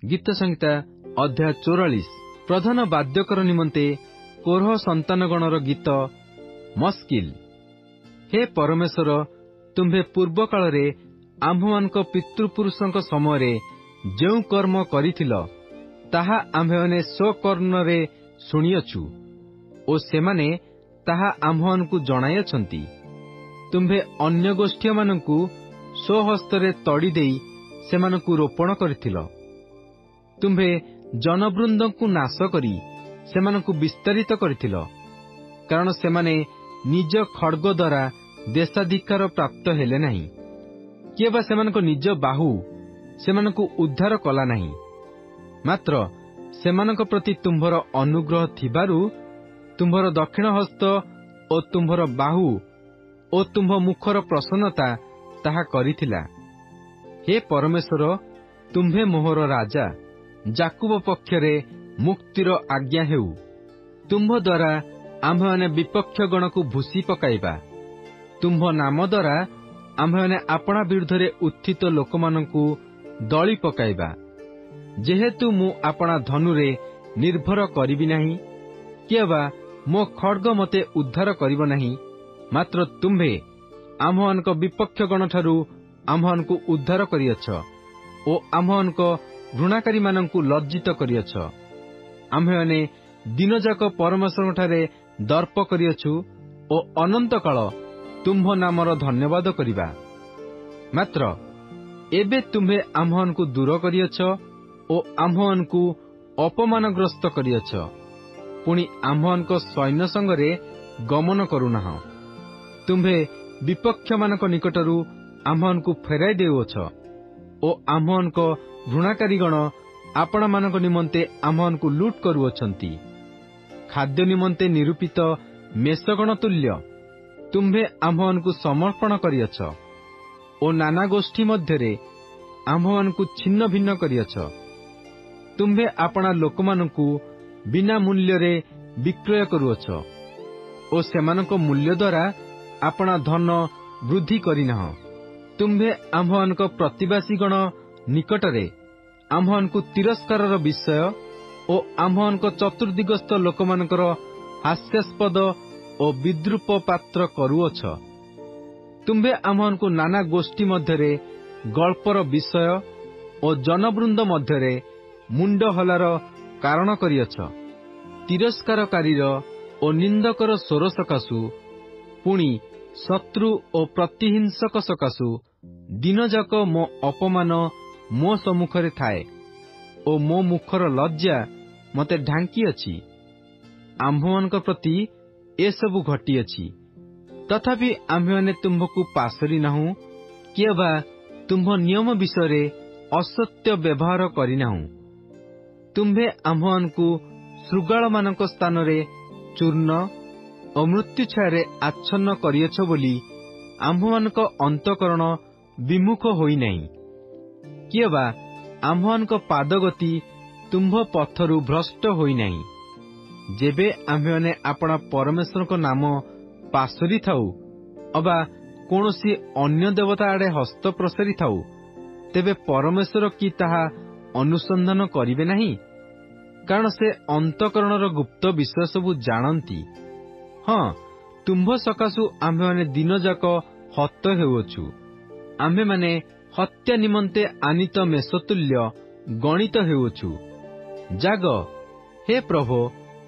गीत संहिता अध्याय 44 प्रधान वाद्यकर निमंते कोरह संतानगणर गीत मस्किल। हे परमेश्वर, तुम्भे पूर्व कालरे आम्भमानक पितृपुरुषଙ୍କ समୟରେ ଯେଉଁ कर्म କରିଥିଲ ତାହା ଆମ୍ଭେମାନେ ସ୍ୱକର୍ଣ୍ଣରେ ଶୁଣିଅଛୁ ଓ ସେମାନେ ତାହା ଆମ୍ଭମାନଙ୍କୁ ଜଣାଇଅଛନ୍ତି। ତୁମ୍ଭେ ଅନ୍ୟ ଗୋଷ୍ଠୀମାନଙ୍କୁ ସ୍ୱହସ୍ତରେ ତଡ଼ି ଦେଇ ସେମାନଙ୍କୁ ରୋପଣ କରିଥିଲ। ତୁମ୍ଭେ ଜନବୃନ୍ଦଙ୍କୁ ନାଶ କରି ସେମାନଙ୍କୁ ବିସ୍ତାରିତ କରିଥିଲ, କାରଣ ସେମାନେ ନିଜ ଖଡ୍ଗ ଦ୍ୱାରା ଦେଶାଧିକାର ପ୍ରାପ୍ତ ହେଲେ ନାହିଁ, କିଏ ବା ସେମାନଙ୍କ ନିଜ ବାହୁ ସେମାନଙ୍କୁ ଉଦ୍ଧାର କଲା ନାହିଁ। ମାତ୍ର ସେମାନଙ୍କ ପ୍ରତି ତୁମ୍ଭର ଅନୁଗ୍ରହ ଥିବାରୁ ତୁମ୍ଭର ଦକ୍ଷିଣ ହସ୍ତ ଓ ତୁମ୍ଭର ବାହୁ ଓ ତୁମ୍ଭ ମୁଖର ପ୍ରସନ୍ନତା ତାହା କରିଥିଲା। ହେ ପରମେଶ୍ୱର, ତୁମ୍ଭେ ମୋହର ରାଜା, ଯାକୁବ ପକ୍ଷରେ ମୁକ୍ତିର ଆଜ୍ଞା ହେଉ। ତୁମ୍ଭ ଦ୍ୱାରା ଆମ୍ଭେମାନେ ବିପକ୍ଷ ଗଣକୁ ଭୁସି ପକାଇବା। ତୁମ୍ଭ ନାମ ଦ୍ୱାରା ଆମ୍ଭେମାନେ ଆପଣା ବିରୁଦ୍ଧରେ ଉତ୍ଥିତ ଲୋକମାନଙ୍କୁ ଦଳି ପକାଇବା। ଯେହେତୁ ମୁଁ ଆପଣା ଧନୁରେ ନିର୍ଭର କରିବି ନାହିଁ, କିଏ ବା ମୋ ଖଡ୍ଗ ମୋତେ ଉଦ୍ଧାର କରିବ ନାହିଁ, ମାତ୍ର ତୁମ୍ଭେ ଆମ୍ଭମାନଙ୍କ ବିପକ୍ଷ ଗଣଠାରୁ ଆମ୍ଭମାନଙ୍କୁ ଉଦ୍ଧାର କରିଅଛ ଓ ଆମ୍ଭମାନଙ୍କ ଘୃଣାକାରୀମାନଙ୍କୁ ଲଜ୍ଜିତ କରିଅଛ। ଆମ୍ଭେମାନେ ଦିନଯାକ ପରମେଶ୍ୱରଙ୍କଠାରେ ଦର୍ପ କରିଅଛୁ ଓ ଅନନ୍ତକାଳ ତୁମ୍ଭ ନାମର ଧନ୍ୟବାଦ କରିବା। ମାତ୍ର ଏବେ ତୁମ୍ଭେ ଆମ୍ଭମାନଙ୍କୁ ଦୂର କରିଅଛ ଓ ଆମ୍ଭମାନଙ୍କୁ ଅପମାନଗ୍ରସ୍ତ କରିଅଛ। ପୁଣି ଆମ୍ଭମାନଙ୍କ ସୈନ୍ୟ ସଙ୍ଗରେ ଗମନ କରୁନାହଁ। ତୁମ୍ଭେ ବିପକ୍ଷମାନଙ୍କ ନିକଟରୁ ଆମ୍ଭମାନଙ୍କୁ ଫେରାଇ ଦେଉଅଛ ଓ ଆମ୍ଭମାନଙ୍କ ଘୃଣାକାରୀଗଣ ଆପଣମାନଙ୍କ ନିମନ୍ତେ ଆମ୍ଭମାନଙ୍କୁ ଲୁଟ୍ କରୁଅଛନ୍ତି। ଖାଦ୍ୟ ନିମନ୍ତେ ନିରୂପିତ ମେଷଗଣ ତୁଲ୍ୟ ତୁମ୍ଭେ ଆମ୍ଭମାନଙ୍କୁ ସମର୍ପଣ କରିଅଛ ଓ ନାନା ଗୋଷ୍ଠୀ ମଧ୍ୟରେ ଆମ୍ଭମାନଙ୍କୁ ଛିନ୍ନ ଭିନ୍ନ କରିଅଛ। ତୁମ୍ଭେ ଆପଣା ଲୋକମାନଙ୍କୁ ବିନା ମୂଲ୍ୟରେ ବିକ୍ରୟ କରୁଅଛ ଓ ସେମାନଙ୍କ ମୂଲ୍ୟ ଦ୍ୱାରା ଆପଣା ଧନ ବୃଦ୍ଧି କରିନାହଁ। ତୁମ୍ଭେ ଆମ୍ଭମାନଙ୍କ ପ୍ରତିବାସୀଗଣ ନିକଟରେ ଆମ୍ଭମାନଙ୍କୁ ତିରସ୍କାରର ବିଷୟ ଓ ଆମ୍ଭମାନଙ୍କ ଚତୁର୍ଦିଗସ୍ଥ ଲୋକମାନଙ୍କର ହାସ୍ୟାସ୍ପଦ ଓ ବିଦ୍ରୂପ ପାତ୍ର କରୁଅଛ। ତୁମ୍ଭେ ଆମ୍ଭମାନଙ୍କୁ ନାନା ଗୋଷ୍ଠୀ ମଧ୍ୟରେ ଗଳ୍ପର ବିଷୟ ଓ ଜନବୃନ୍ଦ ମଧ୍ୟରେ ମୁଣ୍ଡ ହଲାର କାରଣ କରିଅଛ। ତିରସ୍କାରକାରୀର ଓ ନିନ୍ଦକର ସ୍ୱର ସକାଶୁ, ପୁଣି ଶତ୍ରୁ ଓ ପ୍ରତିହିଂସକ ସକାଶୁ ଦିନଯାକ ମୋ ଅପମାନ ମୋ ସମ୍ମୁଖରେ ଥାଏ ଓ ମୋ ମୁଖର ଲଜ୍ଜା ମୋତେ ଢାଙ୍କିଅଛି। ଆମ୍ଭମାନଙ୍କ ପ୍ରତି ଏସବୁ ଘଟିଅଛି, ତଥାପି ଆମ୍ଭେମାନେ ତୁମ୍ଭକୁ ପାଶୋରି ନାହୁଁ, କିଏ ବା ତୁମ୍ଭ ନିୟମ ବିଷୟରେ ଅସତ୍ୟ ବ୍ୟବହାର କରିନାହୁଁ। ତୁମ୍ଭେ ଆମ୍ଭମାନଙ୍କୁ ଶୃଗାଳମାନଙ୍କ ସ୍ଥାନରେ ଚୂର୍ଣ୍ଣ ଓ ମୃତ୍ୟୁ ଛାୟାରେ ଆଚ୍ଛନ୍ନ କରିଅଛ ବୋଲି ଆମ୍ଭମାନଙ୍କ ଅନ୍ତଃକରଣ ବିମୁଖ ହୋଇନାହିଁ। କିଏ ବା ଆମ୍ଭମାନଙ୍କ ପାଦଗତି ତୁମ୍ଭ ପଥରୁ ଭ୍ରଷ୍ଟ ହୋଇନାହିଁ। ଯେବେ ଆମ୍ଭେମାନେ ଆପଣା ପରମେଶ୍ୱରଙ୍କ ନାମ ପାଶୋରି ଥାଉ ଅବା କୌଣସି ଅନ୍ୟ ଦେବତା ଆଡ଼େ ହସ୍ତ ପ୍ରସାରି ଥାଉ, ତେବେ ପରମେଶ୍ୱର କି ତାହା ଅନୁସନ୍ଧାନ କରିବେ ନାହିଁ? କାରଣ ସେ ଅନ୍ତଃକରଣର ଗୁପ୍ତ ବିଷୟ ସବୁ ଜାଣନ୍ତି। ହଁ, ତୁମ୍ଭ ସକାଶୁ ଆମ୍ଭେମାନେ ଦିନଯାକ ହତ ହେଉଅଛୁ। ଆମ୍ଭେମାନେ ହତ୍ୟା ନିମନ୍ତେ ଆନିତ ମେଷତୁଲ୍ୟ ଗଣିତ ହେଉଅଛୁ। ଜାଗ, ହେ ପ୍ରଭୁ,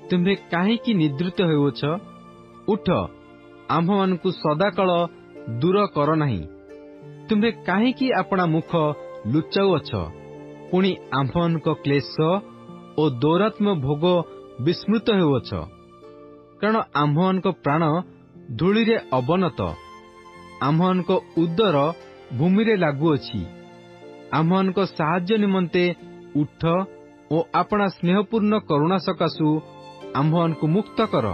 ତୁମ୍ଭେ କାହିଁକି ନିଦ୍ରିତ ହେଉଅଛ? ଉଠ, ଆମ୍ଭମାନଙ୍କୁ ସଦାକାଳ ଦୂର କର ନାହିଁ। ତୁମ୍ଭେ କାହିଁକି ଆପଣା ମୁଖ ଲୁଚାଉଅଛ? ପୁଣି ଆମ୍ଭମାନଙ୍କ କ୍ଲେଶ ଓ ଦୌରାତ୍ମ୍ୟ ଭୋଗ ବିସ୍ମୃତ ହେଉଅଛ। କାରଣ ଆମ୍ଭମାନଙ୍କ ପ୍ରାଣ ଧୂଳିରେ ଅବନତ, ଆମ୍ଭମାନଙ୍କ ଉଦର ଭୂମିରେ ଲାଗୁଅଛି। ଆମ୍ଭମାନଙ୍କ ସାହାଯ୍ୟ ନିମନ୍ତେ ଉଠ ଓ ଆପଣା ସ୍ନେହପୂର୍ଣ୍ଣ କରୁଣା ସକାଶୁ ଆମ୍ଭମାନଙ୍କୁ ମୁକ୍ତ କର।